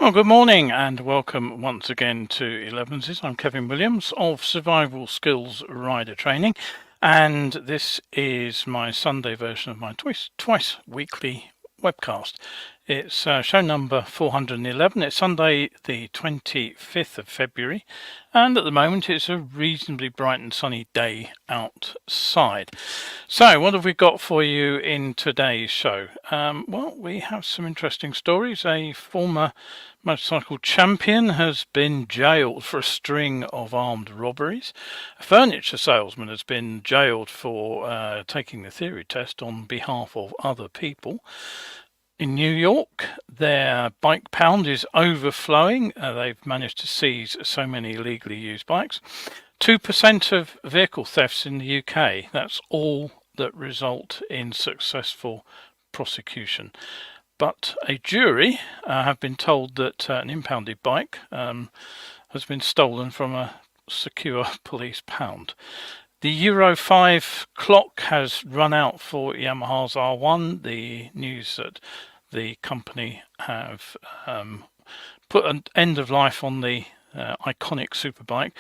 Well, good morning and welcome once again to Elevenses. I'm Kevin Williams of Survival Skills Rider Training, and this is my Sunday version of my twice weekly webcast. It's show number 411. It's Sunday the 25th of February, and at the moment it's a reasonably bright and sunny day outside. So what have we got for you in today's show? Well, we have some interesting stories. A former motorcycle champion has been jailed for a string of armed robberies. A furniture salesman has been jailed for taking the theory test on behalf of other people. In New York, their bike pound is overflowing. They've managed to seize so many illegally used bikes. 2% of vehicle thefts in the UK. That's all that result in successful prosecution. But a jury have been told that an impounded bike has been stolen from a secure police pound. The Euro 5 clock has run out for Yamaha's R1. The news that the company have put an end of life on the iconic superbike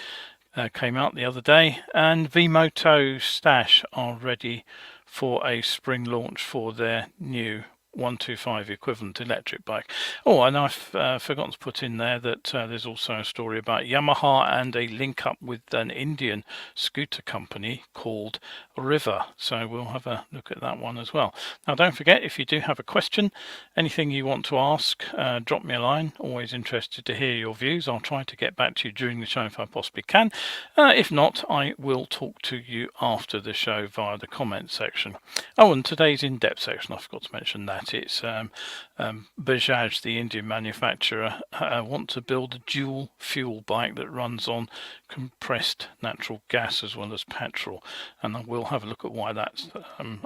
came out the other day, and Vmoto Stash are ready for a spring launch for their new 125 equivalent electric bike. Oh, and I've forgotten to put in there that there's also a story about Yamaha and a link up with an Indian scooter company called River. So we'll have a look at that one as well. Now, don't forget, if you do have a question, anything you want to ask, drop me a line. Always interested to hear your views. I'll try to get back to you during the show if I possibly can. If not, I will talk to you after the show via the comments section. Oh, and today's in-depth section, I forgot to mention that. It's Bajaj, the Indian manufacturer, want to build a dual fuel bike that runs on compressed natural gas as well as petrol, and I will have a look at why that's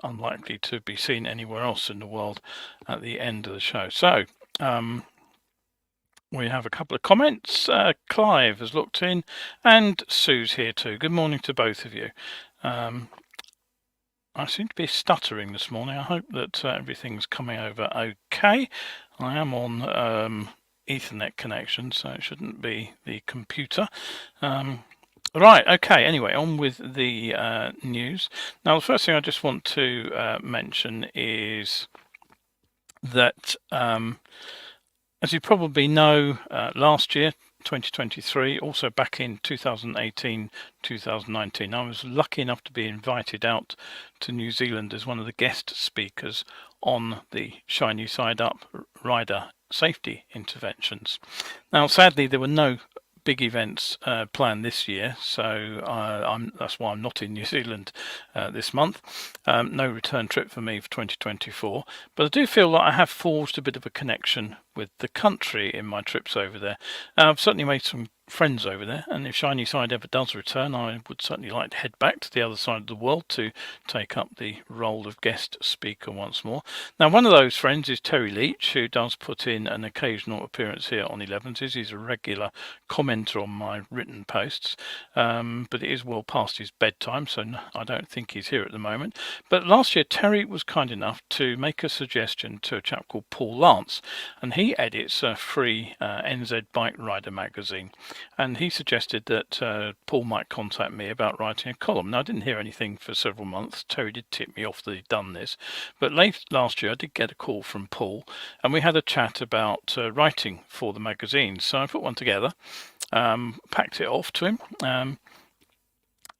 unlikely to be seen anywhere else in the world at the end of the show. So we have a couple of comments. Clive has looked in, and Sue's here too. Good morning to both of you. I seem to be stuttering this morning. I hope that everything's coming over okay. I am on Ethernet connection, so it shouldn't be the computer. Right, okay, anyway, on with the news. Now, the first thing I just want to mention is that, as you probably know, last year, 2023, also back in 2018, 2019, I was lucky enough to be invited out to New Zealand as one of the guest speakers on the Shiny Side Up rider safety interventions. Now, sadly, there were no big events planned this year, so that's why I'm not in New Zealand this month. No return trip for me for 2024, but I do feel like I have forged a bit of a connection with the country in my trips over there. I've certainly made some friends over there, and if Shiny Side ever does return, I would certainly like to head back to the other side of the world to take up the role of guest speaker once more. Now, one of those friends is Terry Leach, who does put in an occasional appearance here on Elevenses. He's a regular commenter on my written posts, but it is well past his bedtime, so I don't think he's here at the moment. But last year, Terry was kind enough to make a suggestion to a chap called Paul Lance, and he edits a free NZ Bike Rider magazine. And he suggested that Paul might contact me about writing a column. Now, I didn't hear anything for several months. Terry did tip me off that he'd done this. But late last year, I did get a call from Paul, and we had a chat about writing for the magazine. So I put one together, packed it off to him,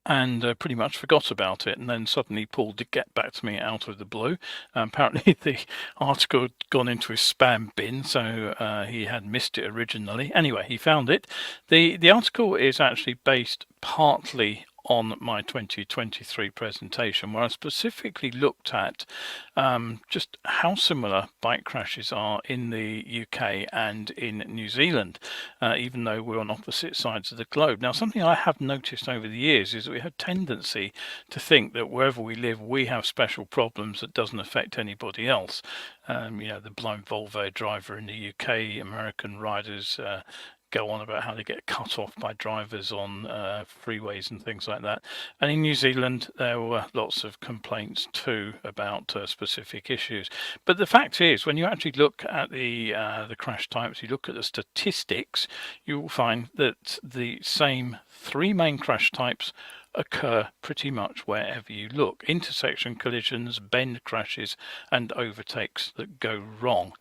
and pretty much forgot about it. And then suddenly Paul did get back to me out of the blue. Apparently the article had gone into his spam bin, so he had missed it originally. Anyway, he found it. The article is actually based partly on my 2023 presentation, where I specifically looked at just how similar bike crashes are in the UK and in New Zealand, even though we're on opposite sides of the globe. Now, something I have noticed over the years is that we have a tendency to think that wherever we live, we have special problems that doesn't affect anybody else. The blind Volvo driver in the UK, American riders go on about how they get cut off by drivers on freeways and things like that. And in New Zealand, there were lots of complaints too about specific issues. But the fact is, when you actually look at the crash types, you look at the statistics, you will find that the same three main crash types occur pretty much wherever you look: intersection collisions, bend crashes, and overtakes that go wrong.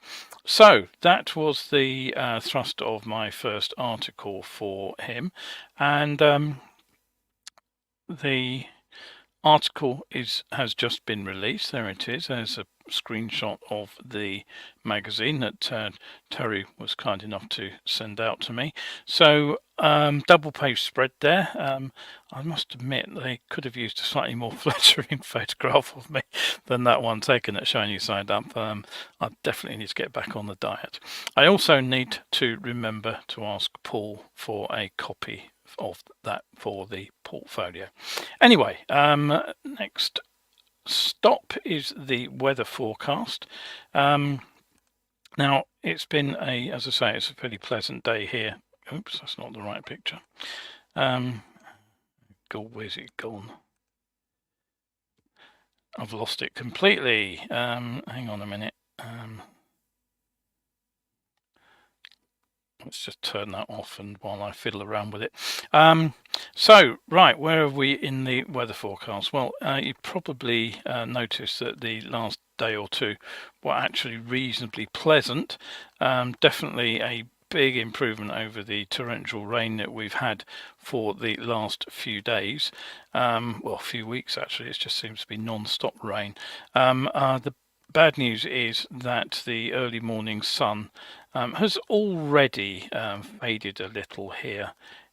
So that was the thrust of my first article for him, and the article has just been released. There it is. There's a screenshot of the magazine that Terry was kind enough to send out to me. So double page spread there. I must admit they could have used a slightly more flattering photograph of me than that one taken at Shiny Side Up. I definitely need to get back on the diet. I also need to remember to ask Paul for a copy of that for the portfolio. Anyway, next stop is the weather forecast. Now it's been as I say, it's a pretty pleasant day here. Oops, that's not the right picture. God, where's it gone? I've lost it completely. Hang on a minute. Let's just turn that off, and while I fiddle around with it. So, right, where are we in the weather forecast? Well, you probably noticed that the last day or two were actually reasonably pleasant. Definitely a big improvement over the torrential rain that we've had for the last few days. Well, a few weeks actually. It just seems to be non-stop rain. The bad news is that the early morning sun has already faded a little here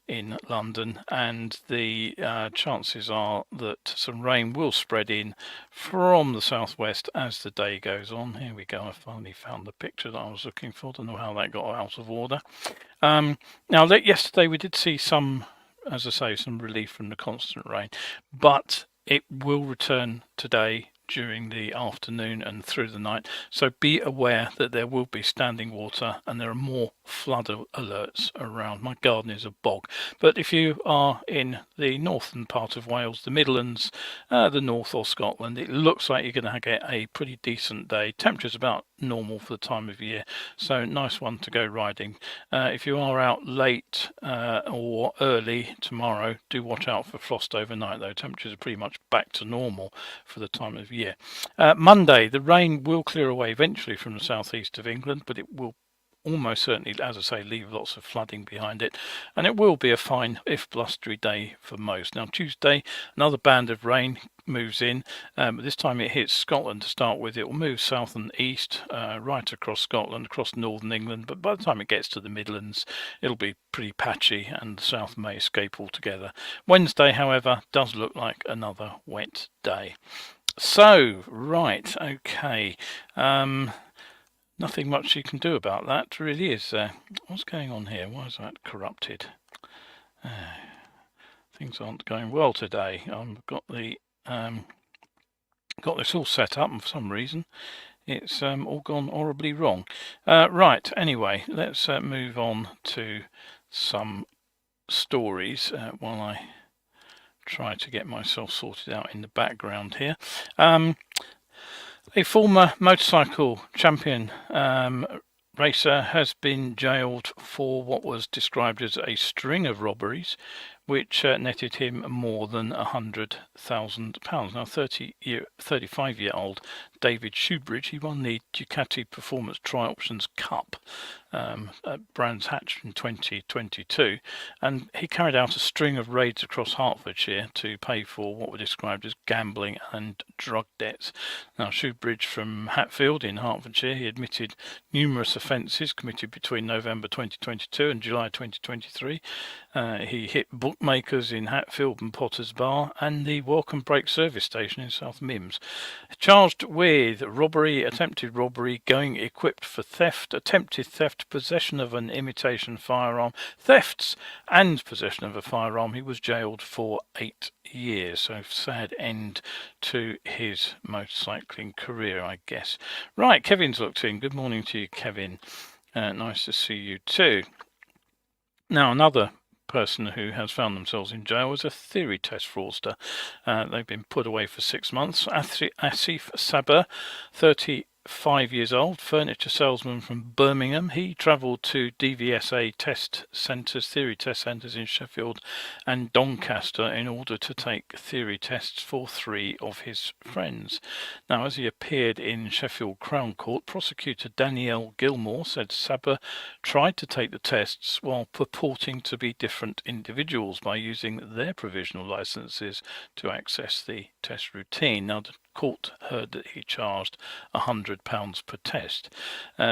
in London, and the chances are that some rain will spread in from the southwest as the day goes on. Here we go. I finally found the picture that I was looking for. Don't know how that got out of order. Now, yesterday we did see some, as I say, some relief from the constant rain, but it will return today during the afternoon and through the night, so be aware that there will be standing water and there are more flood alerts around. My garden is a bog, but if you are in the northern part of Wales, the Midlands, the north or Scotland, it looks like you're going to get a pretty decent day. Temperatures about normal for the time of year, so nice one to go riding. If you are out late or early tomorrow, do watch out for frost overnight though. Temperatures are pretty much back to normal for the time of year. Monday, the rain will clear away eventually from the southeast of England, but it will almost certainly, as I say, leave lots of flooding behind it, and it will be a fine if blustery day for most. Now Tuesday, another band of rain moves in, but this time it hits Scotland to start with. It will move south and east right across Scotland, across northern England, but by the time it gets to the Midlands it'll be pretty patchy and the south may escape altogether. Wednesday, however, does look like another wet day. So, right, okay, nothing much you can do about that, really, is there? What's going on here? Why is that corrupted? Things aren't going well today. I've got the got this all set up, and for some reason it's all gone horribly wrong. Right, anyway, let's move on to some stories while I try to get myself sorted out in the background here. A former motorcycle champion racer has been jailed for what was described as a string of robberies, which netted him more than £100,000. Now, 35-year-old David Shoebridge, he won the Ducati Performance Tri-Options Cup at Brands Hatch in 2022, and he carried out a string of raids across Hertfordshire to pay for what were described as gambling and drug debts. Now, Shoebridge from Hatfield in Hertfordshire, he admitted numerous offences committed between November 2022 and July 2023. He hit bookmakers in Hatfield and Potter's Bar and the Welcome Break service station in South Mims. Charged with robbery, attempted robbery, going equipped for theft, attempted theft, possession of an imitation firearm, thefts and possession of a firearm. He was jailed for 8 years. So sad end to his motorcycling career, I guess. Right, Kevin's looked in. Good morning to you, Kevin. Nice to see you too. Now, another person who has found themselves in jail is a theory test fraudster. They've been put away for 6 months. Asif Saber, 35 years old, furniture salesman from Birmingham. He travelled to DVSA test centres, theory test centres in Sheffield and Doncaster in order to take theory tests for 3 of his friends. Now, as he appeared in Sheffield Crown Court, prosecutor Danielle Gilmore said Saber tried to take the tests while purporting to be different individuals by using their provisional licenses to access the test routine. Now, the court heard that he charged £100 per test.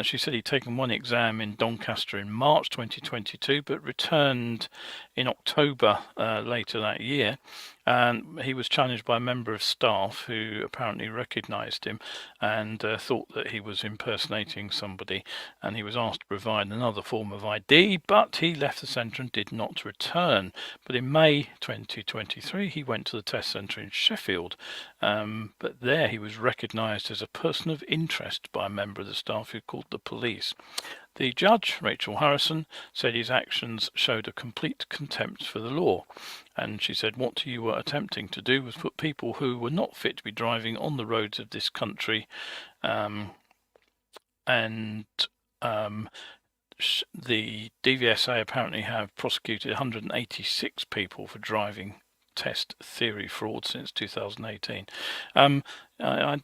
She said he'd taken one exam in Doncaster in March 2022, but returned in October later that year. And he was challenged by a member of staff who apparently recognised him and thought that he was impersonating somebody, and he was asked to provide another form of ID, but he left the centre and did not return. But in May 2023 he went to the test centre in Sheffield, but there he was recognised as a person of interest by a member of the staff who called the police. The judge, Rachel Harrison, said his actions showed a complete contempt for the law. And she said what you were attempting to do was put people who were not fit to be driving on the roads of this country. The DVSA apparently have prosecuted 186 people for driving test theory fraud since 2018. I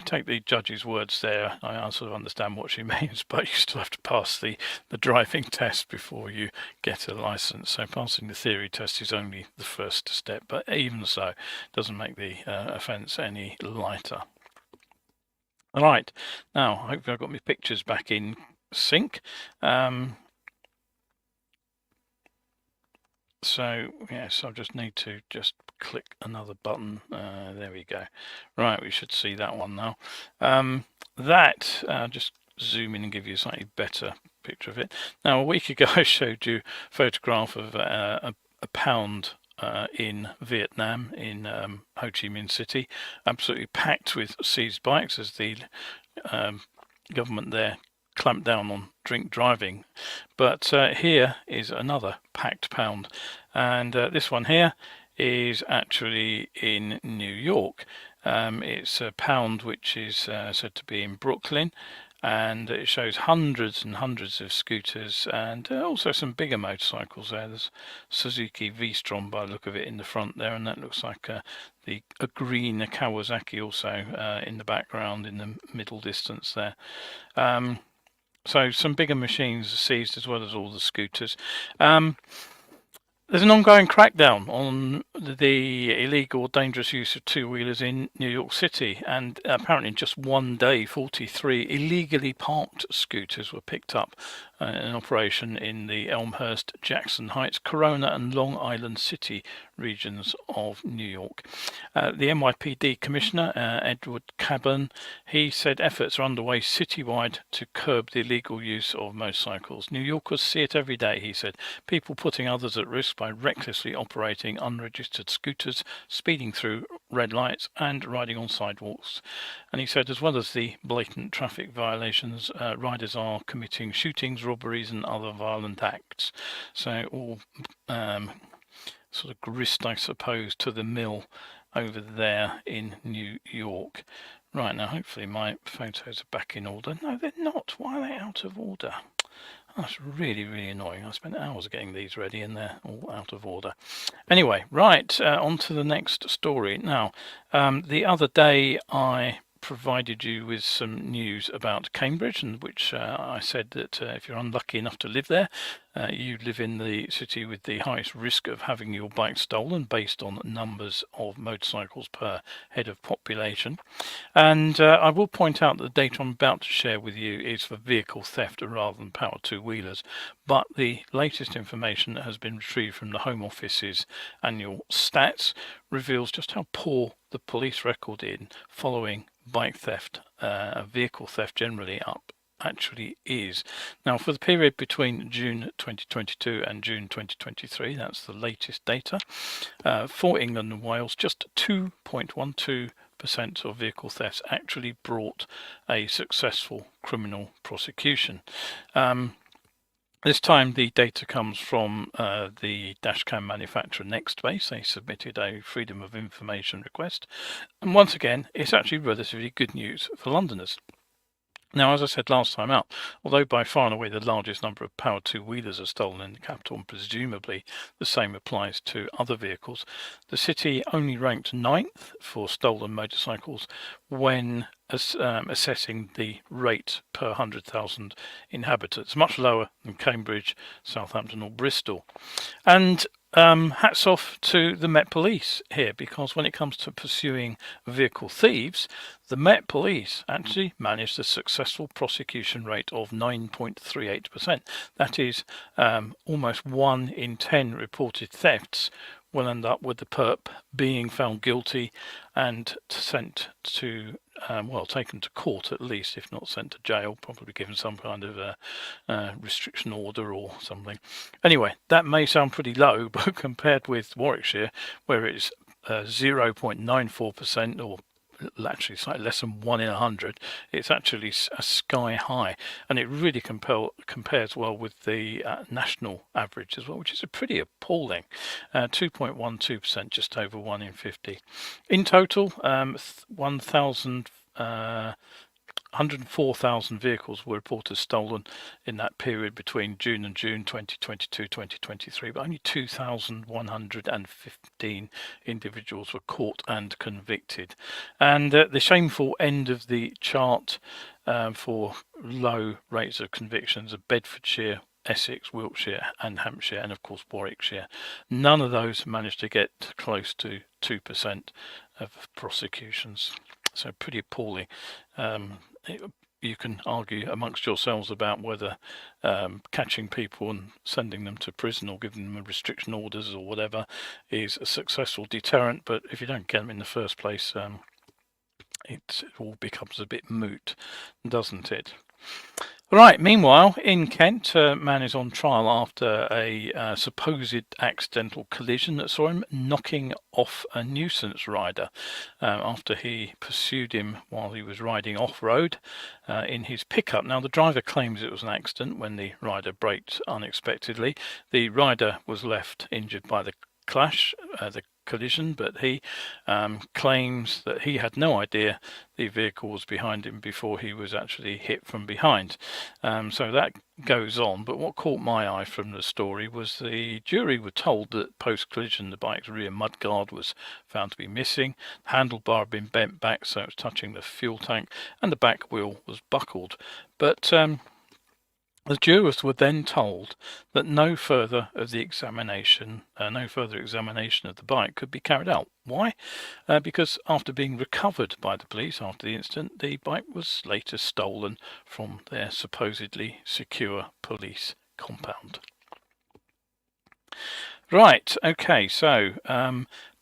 take the judge's words there. I sort of understand what she means, but you still have to pass the driving test before you get a license. So passing the theory test is only the first step, but even so, it doesn't make the offence any lighter. All right, now hopefully I've got my pictures back in sync. So yes, I just need to just click another button. There we go. Right, we should see that one now. Just zoom in and give you a slightly better picture of it. Now, a week ago I showed you a photograph of a pound in Vietnam, in Ho Chi Minh City, absolutely packed with seized bikes as the government there clamped down on drink driving. But here is another packed pound, and this one here is actually in New York. It's a pound which is said to be in Brooklyn, and it shows hundreds and hundreds of scooters and also some bigger motorcycles there. There's Suzuki V-Strom by the look of it in the front there, and that looks like a green Kawasaki also in the background in the middle distance there. So some bigger machines are seized as well as all the scooters. There's an ongoing crackdown on the illegal or dangerous use of two-wheelers in New York City, and apparently in just one day 43 illegally parked scooters were picked up in an operation in the Elmhurst, Jackson Heights, Corona and Long Island City regions of New York. The NYPD Commissioner, Edward Caban, he said efforts are underway citywide to curb the illegal use of motorcycles. New Yorkers see it every day, he said. People putting others at risk by recklessly operating unregistered scooters, speeding through red lights and riding on sidewalks. And he said as well as the blatant traffic violations, riders are committing shootings, robberies and other violent acts. So all sort of grist, I suppose, to the mill over there in New York. Right, now hopefully my photos are back in order. No, they're not. Why are they out of order? That's really, really annoying. I spent hours getting these ready and they're all out of order. Anyway, right, on to the next story. Now, the other day I provided you with some news about Cambridge, in which I said that if you're unlucky enough to live there, you live in the city with the highest risk of having your bike stolen based on numbers of motorcycles per head of population. And I will point out that the data I'm about to share with you is for vehicle theft rather than power two-wheelers, but the latest information that has been retrieved from the Home Office's annual stats reveals just how poor the police record in following bike theft, vehicle theft generally up actually is. Now, for the period between June 2022 and June 2023, that's the latest data, for England and Wales, just 2.12% of vehicle thefts actually brought a successful criminal prosecution. This time the data comes from the dashcam manufacturer Nextbase. They submitted a Freedom of Information request, and once again it's actually relatively good news for Londoners. Now, as I said last time out, although by far and away the largest number of powered two-wheelers are stolen in the capital, and presumably the same applies to other vehicles, the city only ranked 9th for stolen motorcycles when assessing the rate per 100,000 inhabitants, much lower than Cambridge, Southampton or Bristol. And hats off to the Met Police here, because when it comes to pursuing vehicle thieves, the Met Police actually managed a successful prosecution rate of 9.38%. That is almost 1 in 10 reported thefts will end up with the perp being found guilty and sent to, taken to court at least, if not sent to jail, probably given some kind of a restriction order or something. Anyway, that may sound pretty low, but compared with Warwickshire, where it's 0.94%, or actually slightly less than 1 in 100, it's actually a sky high, and it really compares well with the national average as well, which is a pretty appalling 2.12%, just over 1 in 50. In total, 104,000 vehicles were reported stolen in that period between June and June 2022-2023, but only 2,115 individuals were caught and convicted. And the shameful end of the chart for low rates of convictions are Bedfordshire, Essex, Wiltshire and Hampshire, and of course Warwickshire. None of those managed to get close to 2% of prosecutions. So pretty appalling. You can argue amongst yourselves about whether catching people and sending them to prison or giving them restriction orders or whatever is a successful deterrent, but if you don't get them in the first place, it all becomes a bit moot, doesn't it? Right, meanwhile, in Kent, a man is on trial after a supposed accidental collision that saw him knocking off a nuisance rider after he pursued him while he was riding off-road in his pickup. Now, the driver claims it was an accident when the rider braked unexpectedly. The rider was left injured by the collision, but he claims that he had no idea the vehicle was behind him before he was actually hit from behind. So that goes on, but what caught my eye from the story was the jury were told that post-collision the bike's rear mudguard was found to be missing, handlebar had been bent back so it was touching the fuel tank, and the back wheel was buckled. But the jurors were then told that no further examination of the bike could be carried out. Why? Because after being recovered by the police after the incident, the bike was later stolen from their supposedly secure police compound. Right, okay, so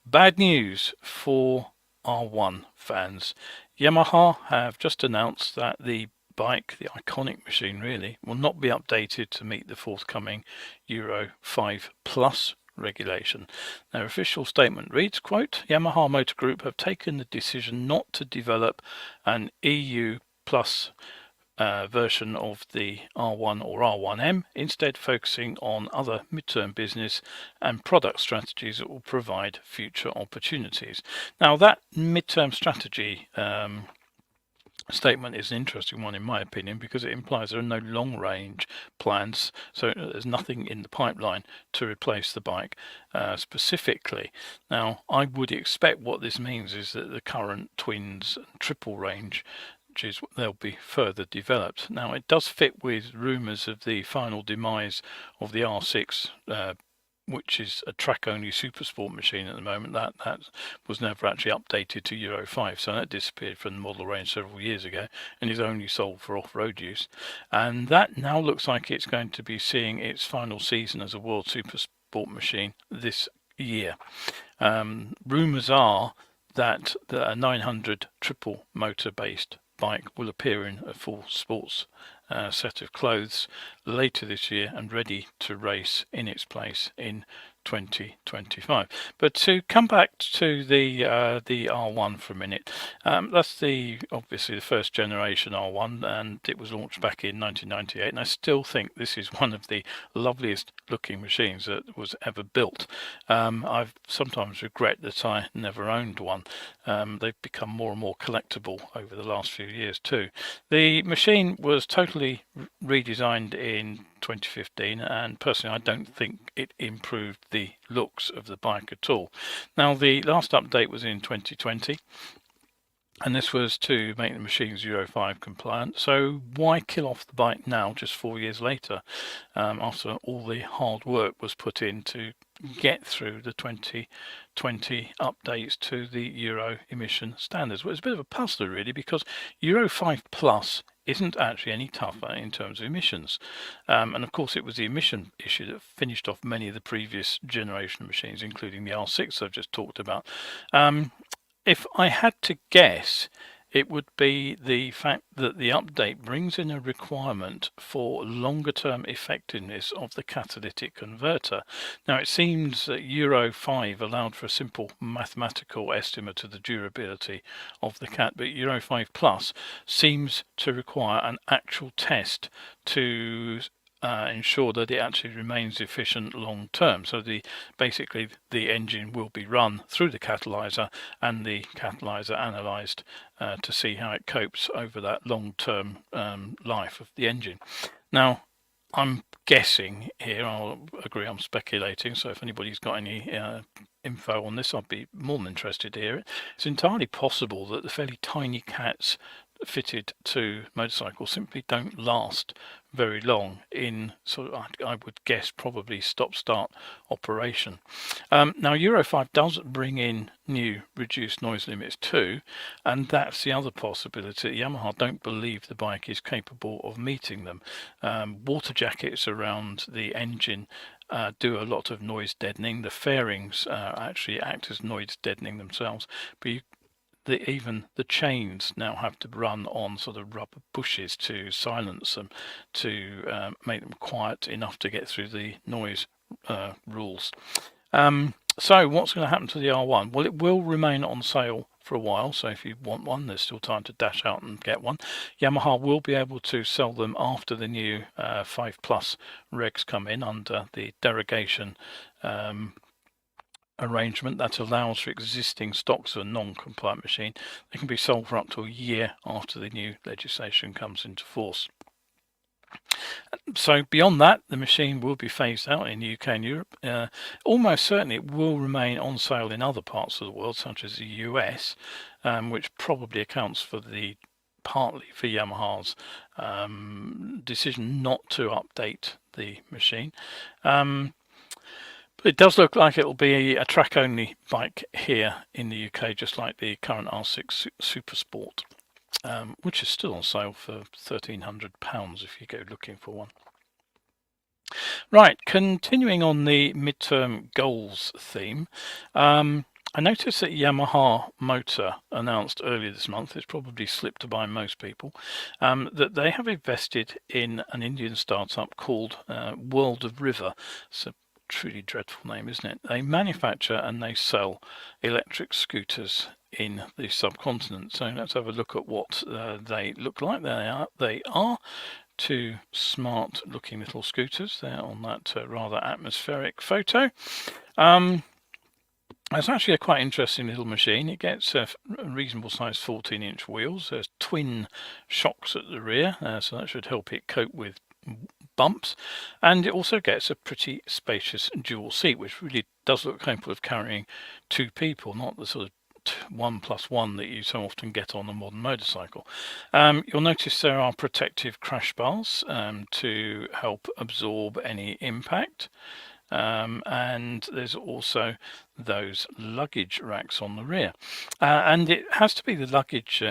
bad news for R1 fans. Yamaha have just announced that the bike, the iconic machine really, will not be updated to meet the forthcoming Euro 5 Plus regulation. Their official statement reads, quote, Yamaha Motor Group have taken the decision not to develop an EU Plus version of the R1 or R1M, instead focusing on other midterm business and product strategies that will provide future opportunities. Now, that midterm strategy statement is an interesting one in my opinion, because it implies there are no long range plans, so there's nothing in the pipeline to replace the bike specifically. Now, I would expect what this means is that the current twins and triple range, they'll be further developed. Now, it does fit with rumours of the final demise of the R6, which is a track-only supersport machine at the moment. That was never actually updated to Euro 5, so that disappeared from the model range several years ago and is only sold for off-road use. And that now looks like it's going to be seeing its final season as a World Supersport machine this year. Rumours are that a 900 triple motor-based bike will appear in a full sports set of clothes later this year and ready to race in its place in 2025. But to come back to the R1 for a minute, that's obviously the first generation R1, and it was launched back in 1998. And I still think this is one of the loveliest looking machines that was ever built. I sometimes regret that I never owned one. They've become more and more collectible over the last few years too. The machine was totally redesigned in 2015, and personally I don't think it improved the looks of the bike at all. Now, the last update was in 2020, and this was to make the machine Euro 5 compliant. So why kill off the bike now, just 4 years later, after all the hard work was put in to get through the 2020 updates to the Euro emission standards? Well, it's a bit of a puzzler really, because Euro 5 Plus isn't actually any tougher in terms of emissions. And of course it was the emission issue that finished off many of the previous generation of machines, including the R6 I've just talked about. If I had to guess, it would be the fact that the update brings in a requirement for longer term effectiveness of the catalytic converter. Now, it seems that Euro 5 allowed for a simple mathematical estimate of the durability of the cat, but Euro 5 Plus seems to require an actual test to ensure that it actually remains efficient long term. So basically the engine will be run through the catalyzer, and the catalyzer analysed to see how it copes over that long term life of the engine. Now, I'm guessing here, I'll agree I'm speculating, so if anybody's got any info on this, I'd be more than interested to hear it. It's entirely possible that the fairly tiny cats fitted to motorcycles simply don't last very long in sort of, I would guess, probably stop-start operation. Now, Euro 5 does bring in new reduced noise limits too, and that's the other possibility. Yamaha don't believe the bike is capable of meeting them. Water jackets around the engine do a lot of noise deadening. The fairings actually act as noise deadening themselves, but even the chains now have to run on sort of rubber bushes to silence them, to make them quiet enough to get through the noise rules. So what's going to happen to the R1? Well, it will remain on sale for a while, so if you want one, there's still time to dash out and get one. Yamaha will be able to sell them after the new 5 Plus regs come in under the derogation arrangement that allows for existing stocks of a non-compliant machine. They can be sold for up to a year after the new legislation comes into force. So beyond that, the machine will be phased out in the UK and Europe. Almost certainly it will remain on sale in other parts of the world, such as the US, which probably accounts for partly for Yamaha's decision not to update the machine. It does look like it will be a track-only bike here in the UK, just like the current R6 Super Sport, which is still on sale for £1,300 if you go looking for one. Right, continuing on the midterm goals theme, I noticed that Yamaha Motor announced earlier this month, it's probably slipped by most people, that they have invested in an Indian startup called World of River. So truly dreadful name, isn't it? They manufacture and they sell electric scooters in the subcontinent. So let's have a look at what they look like. They are two smart looking little scooters there on that rather atmospheric photo. It's actually a quite interesting little machine. It gets a reasonable sized 14-inch wheels. There's twin shocks at the rear, so that should help it cope with bumps, and it also gets a pretty spacious dual seat, which really does look capable of carrying two people, not the sort of 1+1 that you so often get on a modern motorcycle. You'll notice there are protective crash bars to help absorb any impact, and there's also those luggage racks on the rear, and it has to be the luggage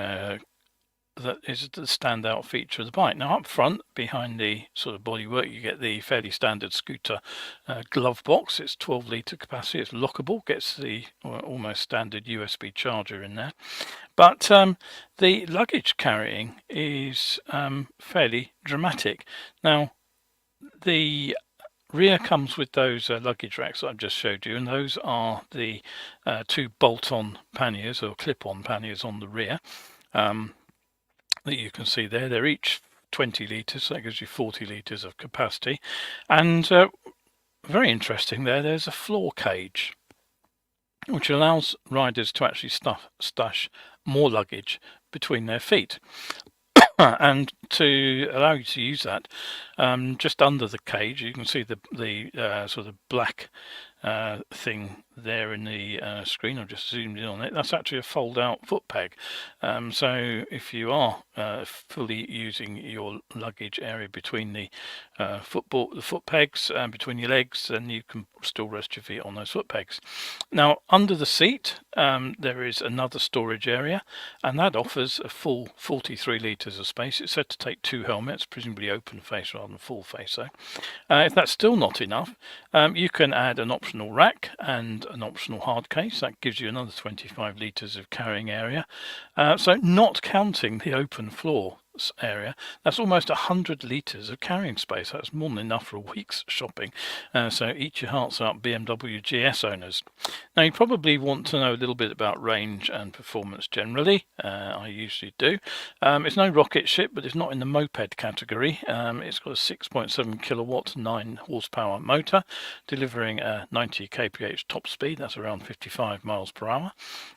that is the standout feature of the bike. Now, up front, behind the sort of bodywork, you get the fairly standard scooter glove box. It's 12-litre capacity. It's lockable, gets the almost standard USB charger in there. But the luggage carrying is fairly dramatic. Now, the rear comes with those luggage racks that I've just showed you, and those are the two bolt-on panniers or clip-on panniers on the rear that you can see there. They're each 20 litres, so that gives you 40 litres of capacity. And very interesting there's a floor cage, which allows riders to actually stash more luggage between their feet. And to allow you to use that, just under the cage, you can see the sort of black thing there in the screen. I've just zoomed in on it. That's actually a fold-out foot peg. So if you are fully using your luggage area between the foot pegs between your legs, then you can still rest your feet on those foot pegs. Now, under the seat, there is another storage area, and that offers a full 43 litres of space. It's said to take 2 helmets, presumably open face rather than full face. So, if that's still not enough, you can add an optional rack and an optional hard case. That gives you another 25 litres of carrying area. So not counting the open floor area, that's almost 100 litres of carrying space. That's more than enough for a week's shopping. So eat your hearts out, BMW GS owners. Now, you probably want to know a little bit about range and performance generally. I usually do. It's no rocket ship, but it's not in the moped category. It's got a 6.7 kilowatt 9 horsepower motor, delivering a 90 kph top speed. That's around 55 miles per hour.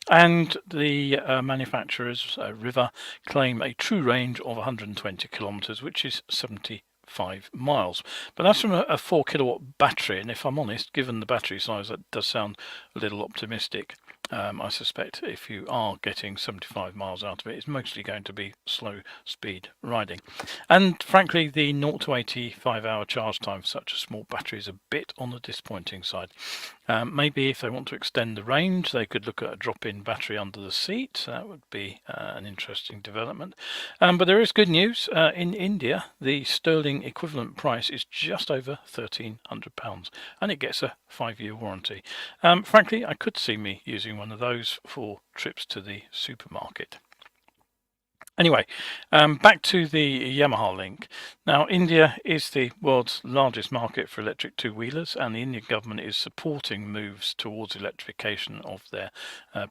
And the manufacturers, River, claim a true range of 120 kilometers, which is 75 miles. But that's from a 4 kilowatt battery, and if I'm honest, given the battery size, that does sound a little optimistic. I suspect if you are getting 75 miles out of it, it's mostly going to be slow speed riding. And frankly, the 0 to 85 hour charge time for such a small battery is a bit on the disappointing side. Maybe if they want to extend the range, they could look at a drop-in battery under the seat. That would be an interesting development. But there is good news. In India, the sterling equivalent price is just over £1,300, and it gets a 5-year warranty. Frankly, I could see me using one of those for trips to the supermarket. Anyway, back to the Yamaha link. Now, India is the world's largest market for electric two-wheelers, and the Indian government is supporting moves towards electrification of their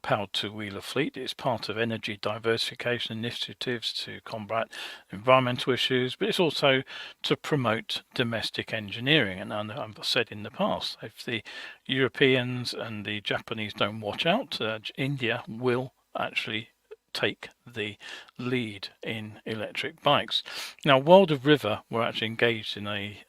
powered two-wheeler fleet. It's part of energy diversification initiatives to combat environmental issues, but it's also to promote domestic engineering. And I've said in the past, if the Europeans and the Japanese don't watch out, India will actually take the lead in electric bikes. Now, World of River were actually engaged in a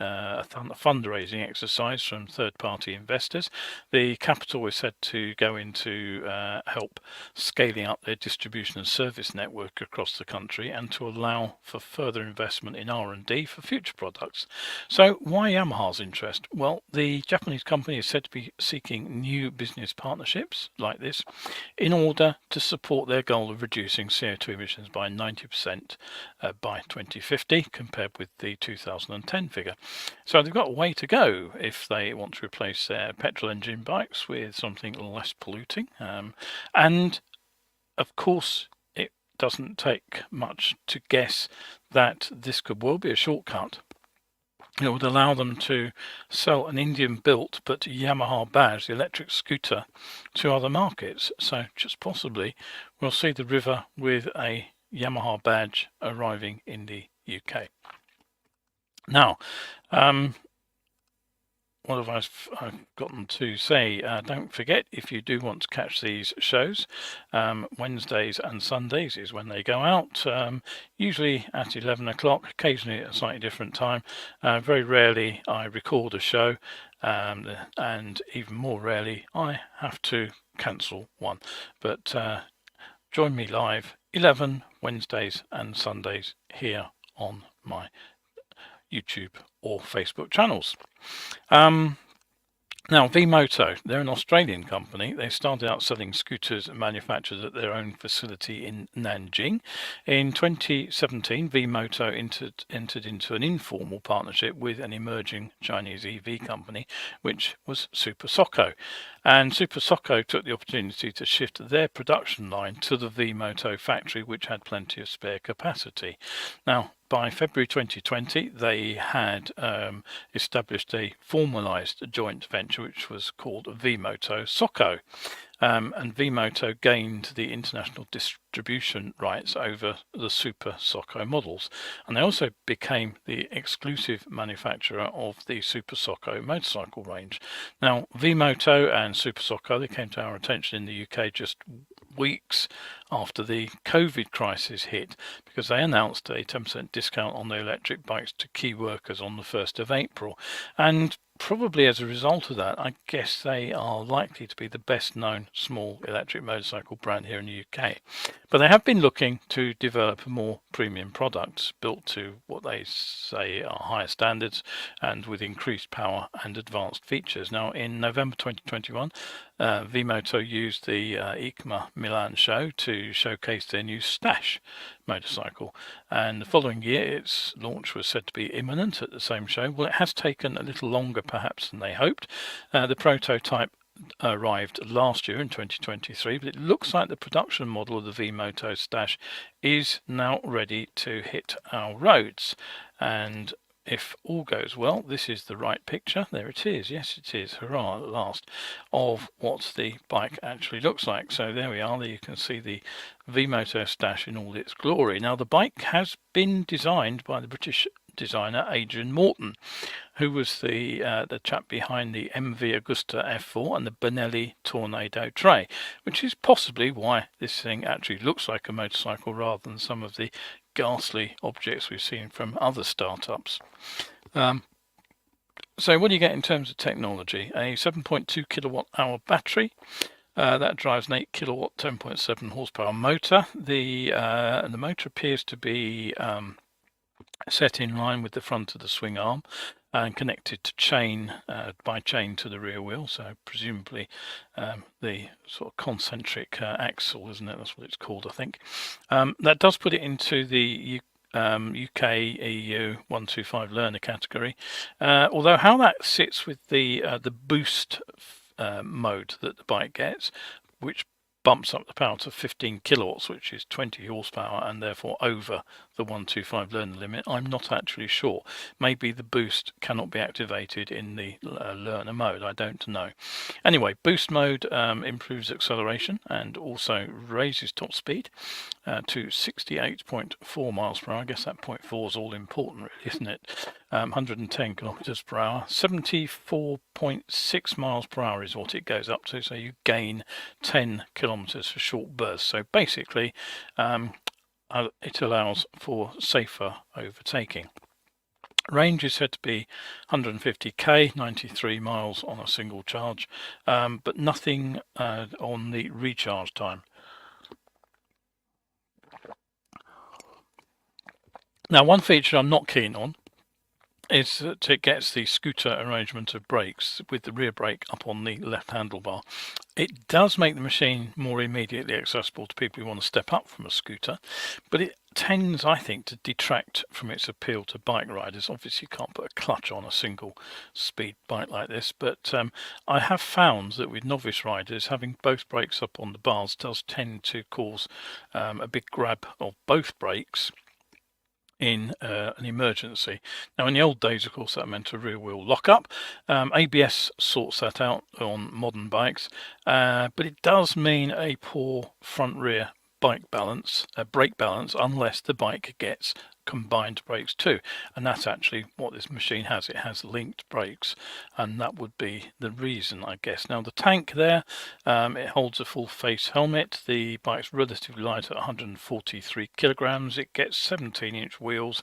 fundraising exercise from third-party investors. The capital is said to go into help scaling up their distribution and service network across the country, and to allow for further investment in R&D for future products. So why Yamaha's interest? Well, the Japanese company is said to be seeking new business partnerships like this in order to support their goal of reducing CO2 emissions by 90% by 2050 compared with the 2010 figure. So they've got a way to go if they want to replace their petrol engine bikes with something less polluting. And of course, it doesn't take much to guess that this could well be a shortcut. It would allow them to sell an Indian-built but Yamaha badged electric scooter to other markets. So just possibly we'll see the River with a Yamaha badge arriving in the UK. Now, what have I've gotten to say? Don't forget, if you do want to catch these shows, Wednesdays and Sundays is when they go out, usually at 11 o'clock, occasionally at a slightly different time. Very rarely I record a show, and even more rarely I have to cancel one. But join me live 11 Wednesdays and Sundays here on my YouTube or Facebook channels. Now, Vmoto, they're an Australian company. They started out selling scooters manufactured at their own facility in Nanjing. In 2017, Vmoto entered into an informal partnership with an emerging Chinese EV company, which was Super Socko. And Super Socko took the opportunity to shift their production line to the Vmoto factory, which had plenty of spare capacity. Now, by February 2020, they had established a formalised joint venture which was called Vmoto Stash. And Vmoto gained the international distribution rights over the Super Socko models, and they also became the exclusive manufacturer of the Super Socko motorcycle range. Now, Vmoto and Super Socko, they came to our attention in the UK just weeks after the COVID crisis hit, because they announced a 10% discount on their electric bikes to key workers on the 1st of April. And probably as a result of that, I guess they are likely to be the best known small electric motorcycle brand here in the UK. But they have been looking to develop more premium products built to what they say are higher standards and with increased power and advanced features. Now, in November 2021, Vmoto used the EICMA Milan show to showcase their new Stash motorcycle, and the following year its launch was said to be imminent at the same show. Well, it has taken a little longer perhaps than they hoped. The prototype arrived last year in 2023, but it looks like the production model of the Vmoto Stash is now ready to hit our roads. And if all goes well, this is the right picture. There it is. Yes, it is. Hurrah, at last, of what the bike actually looks like. So there we are. There you can see the Vmoto Stash in all its glory. Now, the bike has been designed by the British designer Adrian Morton, who was the chap behind the MV Agusta F4 and the Benelli Tornado tray, which is possibly why this thing actually looks like a motorcycle rather than some of the ghastly objects we've seen from other startups. So what do you get in terms of technology? A 7.2 kilowatt hour battery. That drives an 8 kilowatt 10.7 horsepower motor. The motor appears to be set in line with the front of the swing arm and connected to chain by chain to the rear wheel, so presumably the sort of concentric axle, isn't it? That's what it's called, I think. That does put it into the UK EU 125 learner category, although how that sits with the boost mode that the bike gets, which bumps up the power to 15 kilowatts, which is 20 horsepower and therefore over the 125 learner limit, I'm not actually sure. Maybe the boost cannot be activated in the learner mode, I don't know. Anyway, boost mode improves acceleration and also raises top speed to 68.4 miles per hour. I guess that 0.4 is all important, really, isn't it? 110 kilometers per hour. 74.6 miles per hour is what it goes up to, so you gain 10 kilometers for short bursts. So basically it allows for safer overtaking. Range is said to be 150k, 93 miles on a single charge, but nothing on the recharge time. Now, one feature I'm not keen on is that it gets the scooter arrangement of brakes with the rear brake up on the left handlebar. It does make the machine more immediately accessible to people who want to step up from a scooter, but it tends, I think, to detract from its appeal to bike riders. Obviously, you can't put a clutch on a single speed bike like this, but I have found that with novice riders, having both brakes up on the bars does tend to cause a big grab of both brakes in an emergency. Now, in the old days, of course, that meant a rear wheel lockup. ABS sorts that out on modern bikes, but it does mean a poor front rear brake balance unless the bike gets combined brakes too, and that's actually what this machine has. It has linked brakes, and that would be the reason, I guess. Now, the tank there, it holds a full face helmet. The bike's relatively light at 143 kilograms. It gets 17-inch wheels,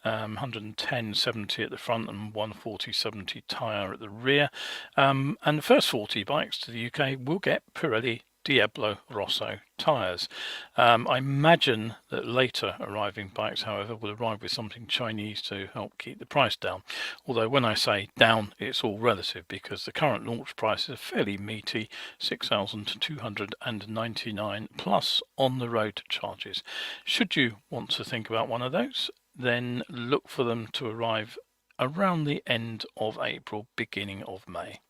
110/70 at the front and 140/70 tyre at the rear, and the first 40 bikes to the UK will get Pirelli Diablo Rosso tyres. I imagine that later arriving bikes, however, will arrive with something Chinese to help keep the price down. Although when I say down, it's all relative, because the current launch price is a fairly meaty 6,299 plus on the road charges. Should you want to think about one of those, then look for them to arrive around the end of April, beginning of May.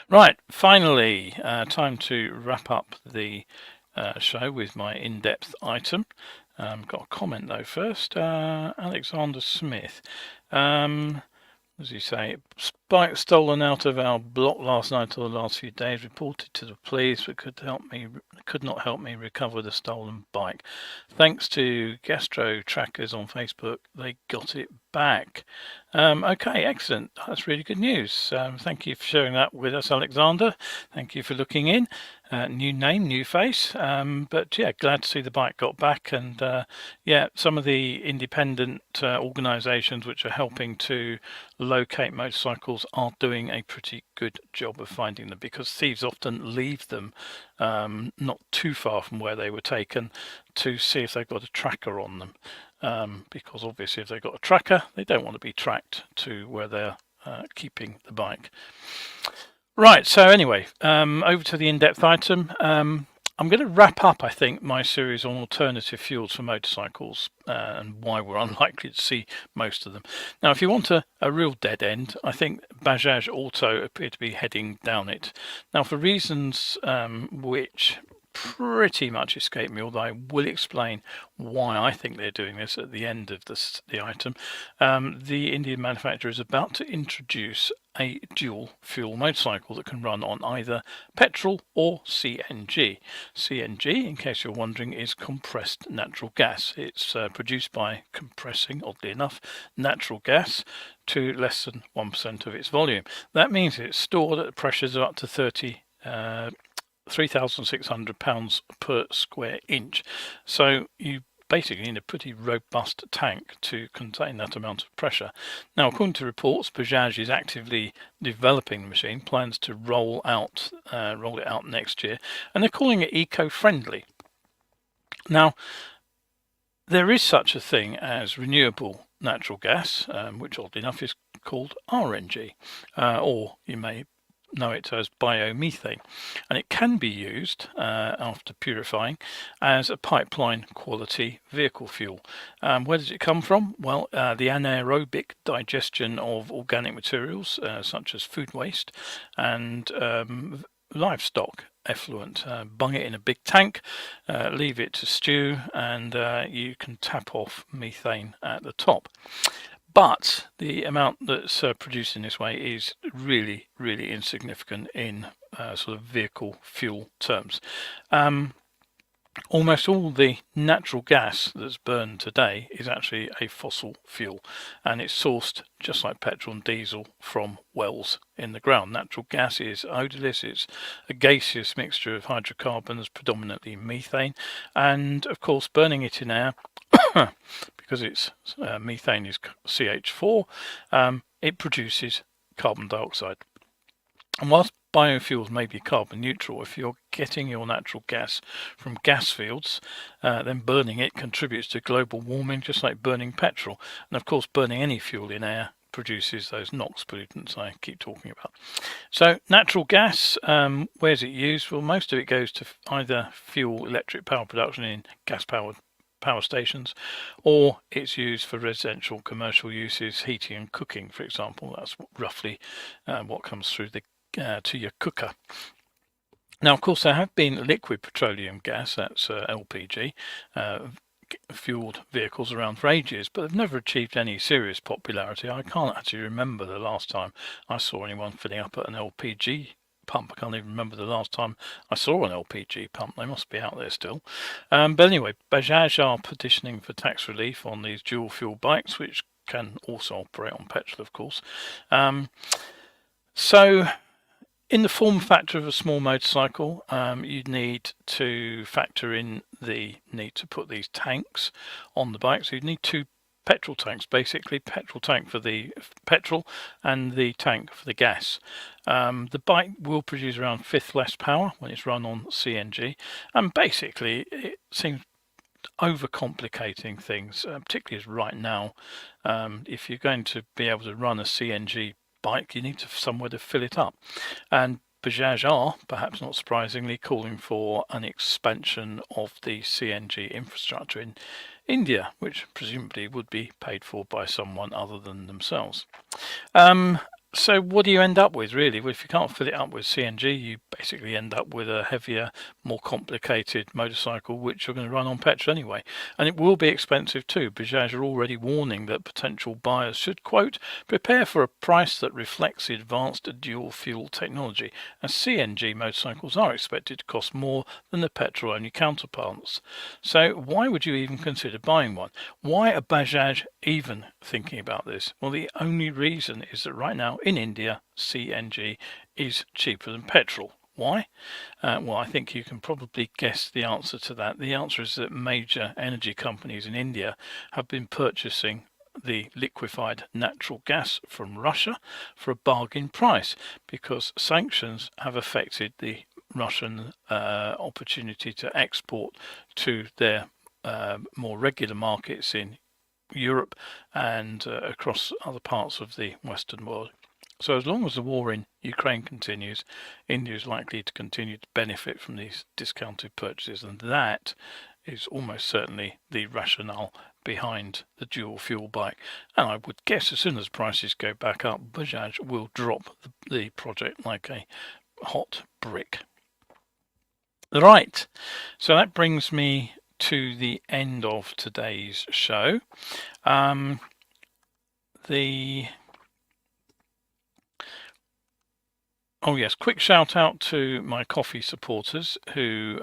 Right, finally, time to wrap up the show with my in-depth item. Got a comment though first. Alexander Smith. As you say, bike stolen out of our block last night or the last few days. Reported to the police, but could not help me recover the stolen bike. Thanks to Gastro Trackers on Facebook, they got it back. Okay, excellent. That's really good news. Thank you for sharing that with us, Alexander. Thank you for looking in. New name, new face. But yeah, glad to see the bike got back. And yeah, some of the independent organisations which are helping to locate motorcycles are doing a pretty good job of finding them, because thieves often leave them not too far from where they were taken to see if they've got a tracker on them, because obviously if they've got a tracker, they don't want to be tracked to where they're keeping the bike. Right, so anyway, over to the in-depth item. I'm going to wrap up, I think, my series on alternative fuels for motorcycles and why we're unlikely to see most of them. Now, if you want a real dead end, I think Bajaj also appear to be heading down it. Now, for reasons which pretty much escape me, although I will explain why I think they're doing this at the end of the item. The Indian manufacturer is about to introduce a dual fuel motorcycle that can run on either petrol or CNG. CNG, in case you're wondering, is compressed natural gas. It's produced by compressing, oddly enough, natural gas to less than 1% of its volume. That means it's stored at pressures of up to 3,600 pounds per square inch. So you basically need a pretty robust tank to contain that amount of pressure. Now, according to reports, Bajaj is actively developing the machine, plans to roll it out next year, and they're calling it eco-friendly. Now, there is such a thing as renewable natural gas, which oddly enough is called RNG, or you may know it as biomethane, and it can be used after purifying as a pipeline quality vehicle fuel. Where does it come from? Well, the anaerobic digestion of organic materials such as food waste and livestock effluent. Bung it in a big tank, leave it to stew, and you can tap off methane at the top. But the amount that's produced in this way is really, really insignificant in sort of vehicle fuel terms. Almost all the natural gas that's burned today is actually a fossil fuel, and it's sourced just like petrol and diesel from wells in the ground. Natural gas is odourless, it's a gaseous mixture of hydrocarbons, predominantly methane, and of course burning it in air because it's methane is CH4, it produces carbon dioxide. And whilst biofuels may be carbon neutral, if you're getting your natural gas from gas fields, then burning it contributes to global warming, just like burning petrol. And of course, burning any fuel in air produces those NOx pollutants I keep talking about. So natural gas, where's it used? Well, most of it goes to either fuel electric power production in gas-powered power stations, or it's used for residential commercial uses, heating and cooking, for example. That's roughly what comes through to your cooker. Now, of course, there have been liquid petroleum gas, that's LPG, fueled vehicles around for ages, but they've never achieved any serious popularity. I can't actually remember the last time I saw anyone filling up at an LPG pump. I can't even remember the last time I saw an LPG pump. They must be out there still. But anyway, Bajaj are petitioning for tax relief on these dual fuel bikes, which can also operate on petrol, of course. So in the form factor of a small motorcycle, you'd need to factor in the need to put these tanks on the bike. So you'd need two petrol tanks, basically, petrol tank for the petrol and the tank for the gas. The bike will produce around a fifth less power when it's run on CNG, and basically it seems overcomplicating things, particularly as right now, if you're going to be able to run a CNG bike, you need to somewhere to fill it up, and Bajaj are, perhaps not surprisingly, calling for an expansion of the CNG infrastructure in India, which presumably would be paid for by someone other than themselves. So what do you end up with, really? Well, if you can't fill it up with CNG, you basically end up with a heavier, more complicated motorcycle, which you're going to run on petrol anyway. And it will be expensive too. Bajaj are already warning that potential buyers should, quote, prepare for a price that reflects the advanced dual fuel technology, as CNG motorcycles are expected to cost more than the petrol-only counterparts. So why would you even consider buying one? Why are Bajaj even thinking about this? Well, the only reason is that right now in India, CNG is cheaper than petrol. Why? Well, I think you can probably guess the answer to that. The answer is that major energy companies in India have been purchasing the liquefied natural gas from Russia for a bargain price, because sanctions have affected the Russian opportunity to export to their more regular markets in Europe and across other parts of the Western world. So as long as the war in Ukraine continues, India is likely to continue to benefit from these discounted purchases, and that is almost certainly the rationale behind the dual fuel bike. And I would guess as soon as prices go back up, Bajaj will drop the project like a hot brick. Right, so that brings me to the end of today's show. Oh yes, quick shout out to my coffee supporters who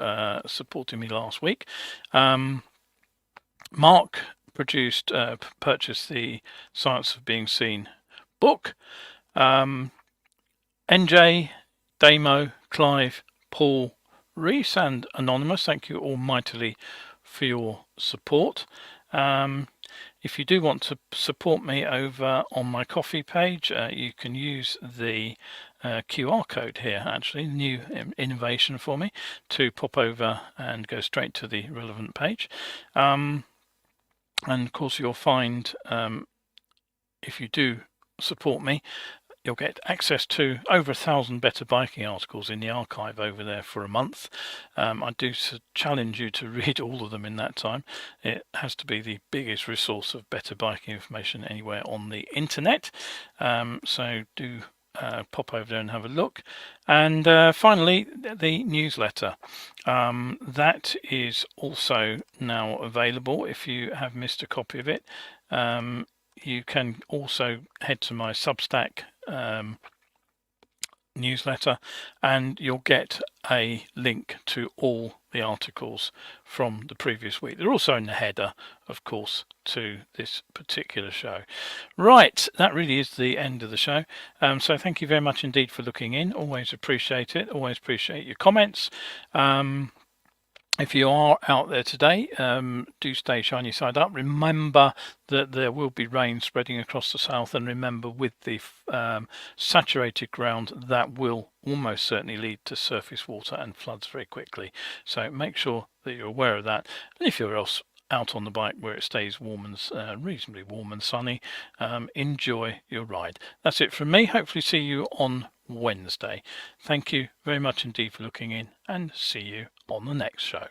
supported me last week. Mark purchased the Science of Being Seen book. NJ, Damo, Clive, Paul, Reese and Anonymous, thank you all mightily for your support. If you do want to support me over on my coffee page, you can use the QR code here, actually, new innovation for me, to pop over and go straight to the relevant page. And of course you'll find, if you do support me, you'll get access to over 1,000 better biking articles in the archive over there for a month. I do challenge you to read all of them in that time. It has to be the biggest resource of better biking information anywhere on the internet. So do pop over there and have a look. And finally, the newsletter. That is also now available. If you have missed a copy of it, you can also head to my Substack newsletter and you'll get a link to all the articles from the previous week. They're also in the header, of course, to this particular show. Right, that really is the end of the show. So thank you very much indeed for looking in. Always appreciate it. Always appreciate your comments. If you are out there today, do stay shiny side up. Remember that there will be rain spreading across the south, and remember with the saturated ground, that will almost certainly lead to surface water and floods very quickly. So make sure that you're aware of that. And if you're else out on the bike where it stays warm and reasonably warm and sunny, enjoy your ride. That's it from me. Hopefully see you on Wednesday. Thank you very much indeed for looking in, and see you on the next show.